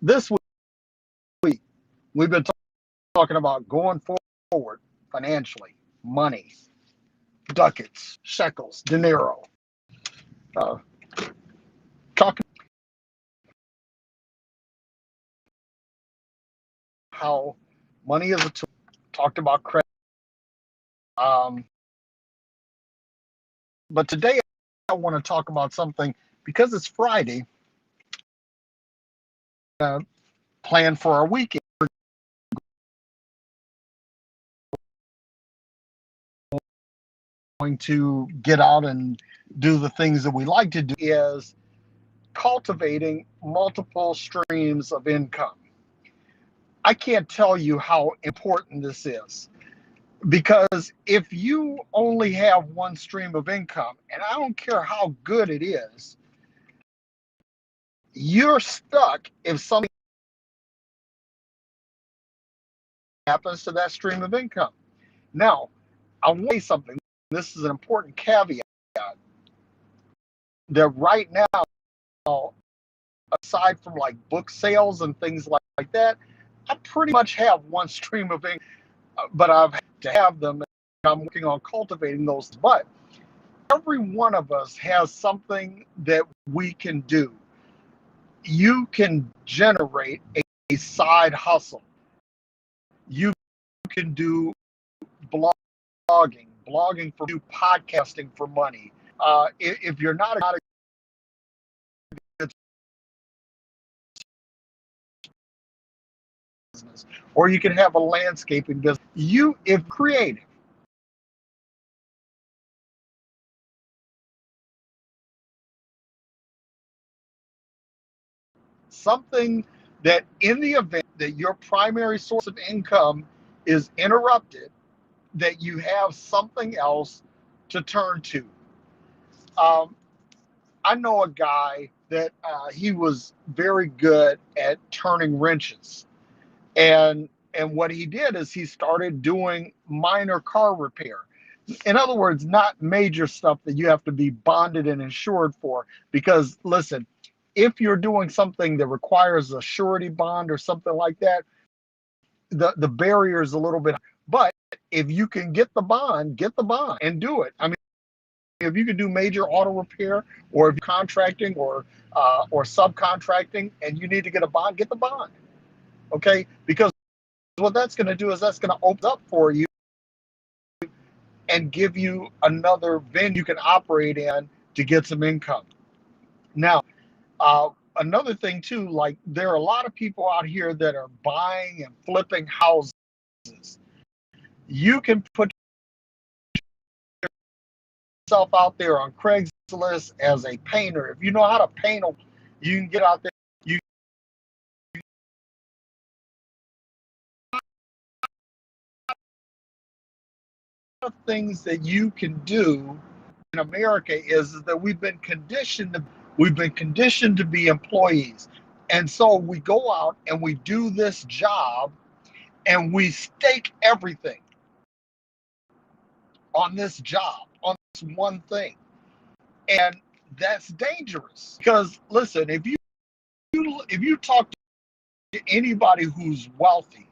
This week, we've been talking about going forward financially, money, ducats, shekels, dinero, uh, talking how money is a tool, talked about credit. Um, but today, I want to talk about something because it's Friday, plan for our weekend. Going to get out and do the things that we like to do is cultivating multiple streams of income. I can't tell you how important this is because if you only have one stream of income, and I don't care how good it is, you're stuck if something happens to that stream of income. Now, I want to say something. This is an important caveat that right now, aside from like book sales and things like that, I pretty much have one stream of income, but I've had to have them. And I'm working on cultivating those. But every one of us has something that we can do. You can generate a side hustle. You can do blogging for you, podcasting for money. If you're not a good business, or you can have a landscaping business. If creative, something that in the event that your primary source of income is interrupted, that you have something else to turn to. Um, I know a guy that he was very good at turning wrenches, and what he did is he started doing minor car repair. In other words, not major stuff that you have to be bonded and insured for. Because listen, if you're doing something that requires a surety bond or something like that, the barrier is a little bit. But if you can get the bond and do it. I mean, if you can do major auto repair, or if you're contracting or subcontracting and you need to get a bond, get the bond. Okay, because what that's going to do is that's going to open up for you and give you another venue you can operate in to get some income. Now, another thing too, like there are a lot of people out here that are buying and flipping houses. You can put yourself out there on Craigslist as a painter. If you know how to paint, you can get out there. You things that you can do in America is that we've been conditioned to be employees. And so we go out and we do this job and we stake everything on this job, on this one thing. And that's dangerous because listen, if you talk to anybody who's wealthy,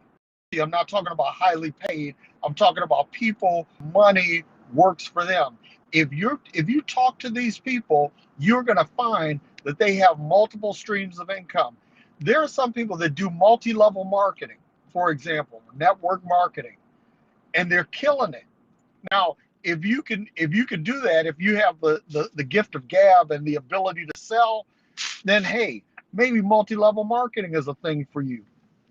I'm not talking about highly paid, I'm talking about people money works for them. If you talk to these people, you're going to find that they have multiple streams of income. There are some people that do multi-level marketing, for example, network marketing, and they're killing it. Now, if you can do that, if you have the gift of gab and the ability to sell, then hey, maybe multi-level marketing is a thing for you.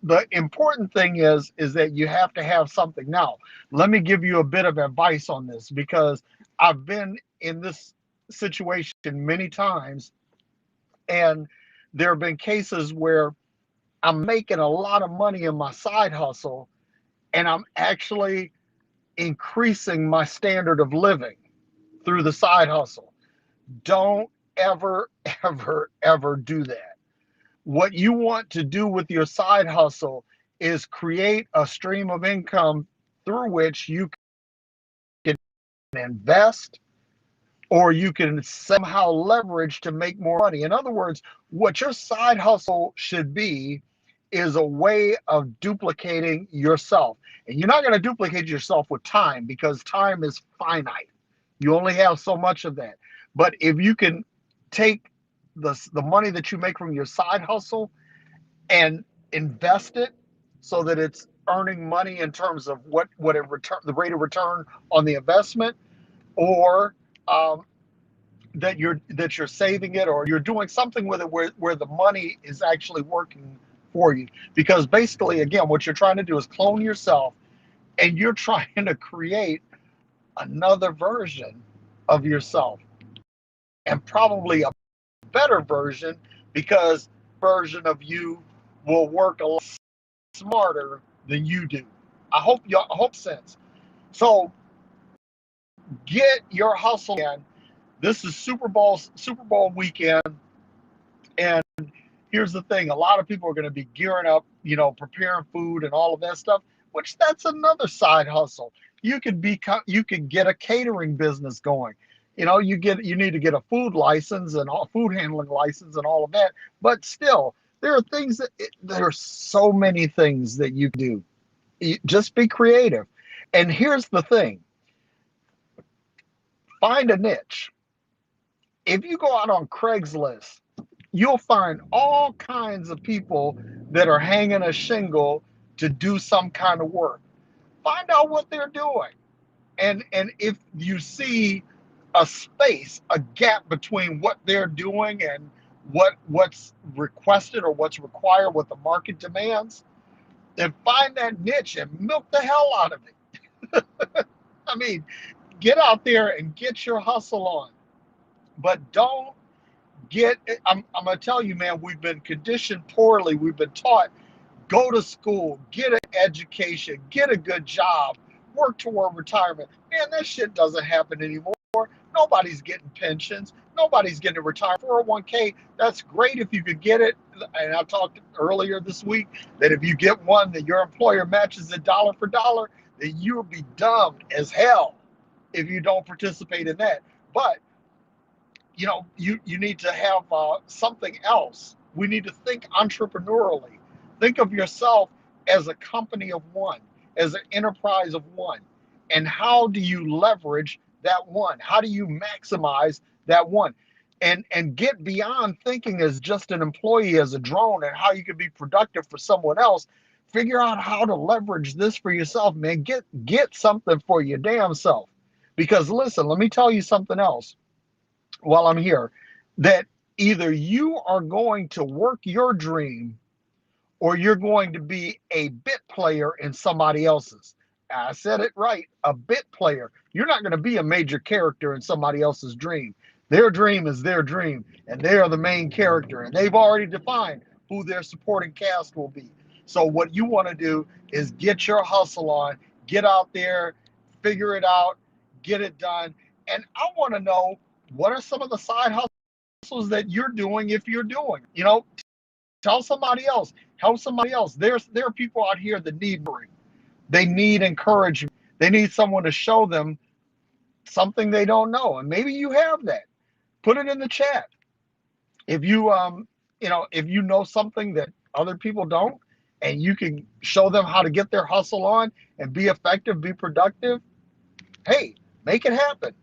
The important thing is that you have to have something. Now, let me give you a bit of advice on this because I've been in this situation many times, and there have been cases where I'm making a lot of money in my side hustle and I'm actually increasing my standard of living through the side hustle. Don't ever, ever do that. What you want to do with your side hustle is create a stream of income through which you can invest or you can somehow leverage to make more money. In other words, what your side hustle should be is a way of duplicating yourself. And you're not going to duplicate yourself with time because time is finite. You only have so much of that. But if you can take the money that you make from your side hustle and invest it so that it's earning money in terms of what it return, the rate of return on the investment, or um, that you're saving it, or you're doing something with it where the money is actually working for you. Because basically, again, what you're trying to do is clone yourself, and you're trying to create another version of yourself, and probably a better version, because version of you will work a lot smarter than you do. I hope sense. So get your hustle in. This is Super Bowl weekend, and here's the thing: a lot of people are going to be gearing up, preparing food and all of that stuff. Which that's another side hustle. You could get a catering business going. You need to get a food license and food handling license and all of that. But still, there are so many things that you can do. Just be creative. And here's the thing: find a niche. If you go out on Craigslist, you'll find all kinds of people that are hanging a shingle to do some kind of work. Find out what they're doing. And if you see a space, a gap between what they're doing and what's requested or what's required, what the market demands, then find that niche and milk the hell out of it. I mean, get out there and get your hustle on. But don't I'm going to tell you, man, we've been conditioned poorly. We've been taught, go to school, get an education, get a good job, work toward retirement. Man, that shit doesn't happen anymore. Nobody's getting pensions. Nobody's getting a retirement 401k. That's great if you could get it. And I talked earlier this week that if you get one that your employer matches it dollar for dollar, then you'll be dumb as hell if you don't participate in that. But you need to have something else. We need to think entrepreneurially. Think of yourself as a company of one, as an enterprise of one. And how do you leverage that one? How do you maximize that one? And get beyond thinking as just an employee, as a drone, and how you can be productive for someone else. Figure out how to leverage this for yourself, man. Get something for your damn self. Because listen, let me tell you something else while I'm here, that either you are going to work your dream or you're going to be a bit player in somebody else's. I said it right, a bit player. You're not going to be a major character in somebody else's dream. Their dream is their dream, and they are the main character, and they've already defined who their supporting cast will be. So what you want to do is get your hustle on, get out there, figure it out, get it done. And I want to know, what are some of the side hustles that you're doing, if you're doing? Tell somebody else, help somebody else. There are people out here that need bring. They need encouragement. They need someone to show them something they don't know. And maybe you have that. Put it in the chat. If if you know something that other people don't, and you can show them how to get their hustle on and be effective, be productive, hey, make it happen.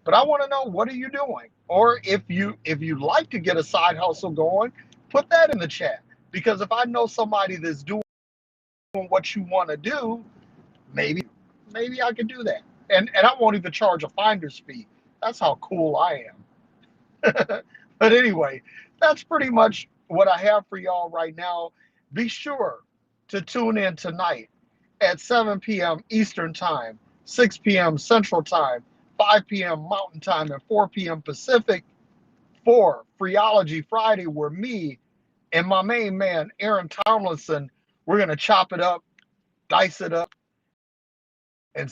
But I want to know, what are you doing? Or if you'd like to get a side hustle going, put that in the chat. Because if I know somebody that's doing what you want to do, maybe I could do that. And I won't even charge a finder's fee. That's how cool I am. But anyway, that's pretty much what I have for y'all right now. Be sure to tune in tonight at 7 p.m. Eastern Time, 6 p.m. Central Time, 5 p.m. Mountain Time, and 4 p.m. Pacific for Freeology Friday, where me and my main man, Aaron Tomlinson, we're going to chop it up, dice it up, and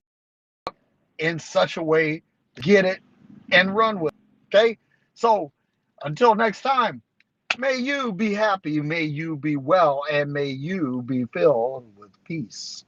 in such a way, get it and run with it. Okay? So until next time, may you be happy, may you be well, and may you be filled with peace.